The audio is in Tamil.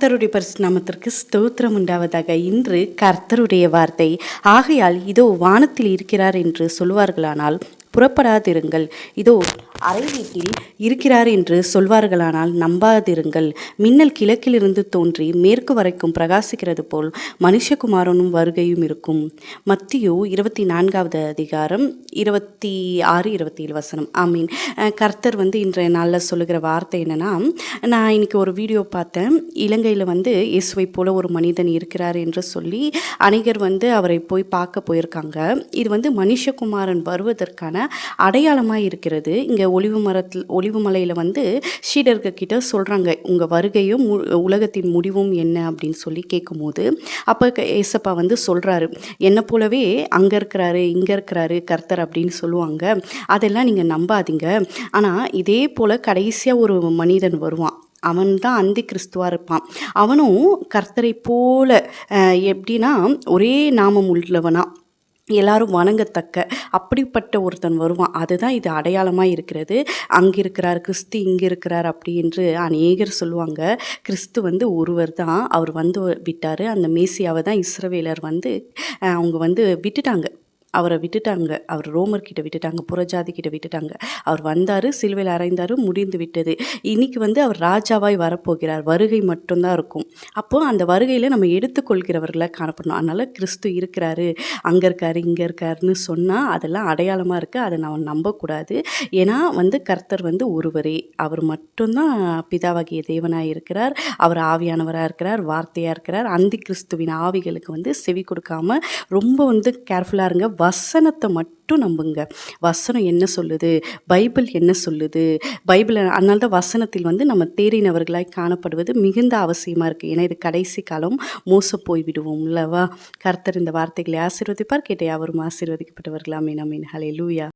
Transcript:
கர்த்தருடைய பரிசு நாமத்திற்கு ஸ்தோத்திரம் உண்டாவதாக. இன்று கர்த்தருடைய வார்த்தை, ஆகையால் இதோ வானத்தில் இருக்கிறார் என்று சொல்வார்களானால் புறப்படாதிருங்கள், இதோ அறை வீட்டில் இருக்கிறார் என்று சொல்வார்களானால் நம்பாதிருங்கள். மின்னல் கிழக்கிலிருந்து தோன்றி மேற்கு வரைக்கும் பிரகாசிக்கிறது போல் மனுஷகுமாரனும் வருகையும் இருக்கும். மத்தியு 24வது அதிகாரம் 26, 27 வசனம். ஆமீன். கர்த்தர் இன்றைய நாளில் சொல்லுகிற வார்த்தை என்னென்னா, நான் இன்னைக்கு ஒரு வீடியோ பார்த்தேன். இலங்கையில் இயேசுவை போல ஒரு மனிதன் இருக்கிறார் என்று சொல்லி அநேகர் அவரை போய் பார்க்க போயிருக்காங்க. இது மனுஷகுமாரன் வருவதற்கான அடையாளமாக இருக்கிறது. இங்கே ஒலிவு மலையில் சீடர்கிட்ட சொல்கிறாங்க, உங்கள் வருகையும் உலகத்தின் முடிவும் என்ன அப்படின்னு சொல்லி கேட்கும்போது, அப்போ ஏசப்பா சொல்கிறாரு, என்னை போலவே அங்கே இருக்கிறாரு இங்கே இருக்கிறாரு கர்த்தர் அப்படின்னு சொல்லுவாங்க. அதெல்லாம் நீங்கள் நம்பாதீங்க. ஆனால் இதே போல் கடைசியாக ஒரு மனிதன் வருவான். அவன் தான் அந்தி கிறிஸ்துவாக இருப்பான். அவனும் கர்த்தரை போல எப்படின்னா ஒரே நாமம் உள்ளவனா, எல்லாரும் வணங்கத்தக்க அப்படிப்பட்ட ஒருத்தன் வருவான். அதுதான் இது அடையாளமாக இருக்கிறது. அங்கே இருக்கிறார் கிறிஸ்து, இங்கே இருக்கிறார் அப்படி என்று அநேகர் சொல்லுவாங்க. கிறிஸ்து ஒருவர் தான். அவர் விட்டார். அந்த மேசியாவை தான் இஸ்ரவேலர் அவங்க விட்டுட்டாங்க. அவரை விட்டுட்டாங்க. அவர் ரோமர்கிட்ட விட்டுட்டாங்க, புறஜாதிக்கிட்ட விட்டுட்டாங்க. அவர் வந்தார், சிலுவையில் அறைந்தார், முடிந்து விட்டது. இன்னைக்கு அவர் ராஜாவாய் வரப்போகிறார். வருகை மட்டும்தான் இருக்கும். அப்போது அந்த வருகையில் நம்ம எடுத்துக்கொள்கிறவர்களை காணப்படணும். அதனால் கிறிஸ்து இருக்கிறாரு, அங்கே இருக்காரு இங்கே இருக்காருன்னு சொன்னால் அதெல்லாம் அடையாளமாக இருக்குது. அதை நம்ம நம்பக்கூடாது. ஏன்னா கர்த்தர் ஒருவரே, அவர் மட்டும்தான் பிதாவாகிய தேவனாக இருக்கிறார். அவர் ஆவியானவராக இருக்கிறார், வார்த்தையாக இருக்கிறார். அந்தி கிறிஸ்துவின் ஆவிகளுக்கு செவி கொடுக்காம ரொம்ப கேர்ஃபுல்லாக இருங்க. வசனத்தை மட்டும் நம்புங்க. வசனம் என்ன சொல்லுது, பைபிள் என்ன சொல்லுது, பைபிள். அதனால தான் வசனத்தில் நம்ம தேறினவர்களாய் காணப்படுவது மிகுந்த அவசியமாக இருக்குது. ஏன்னா இது கடைசி காலம், மோச போய் விடுவோம் இல்லவா. கர்த்தர் இந்த வார்த்தைகளை ஆசீர்வதிப்பார். கேட்ட யாவரும் ஆசீர்வதிக்கப்பட்டவர்களாமே. ஆமென். ஹல்லேலூயா.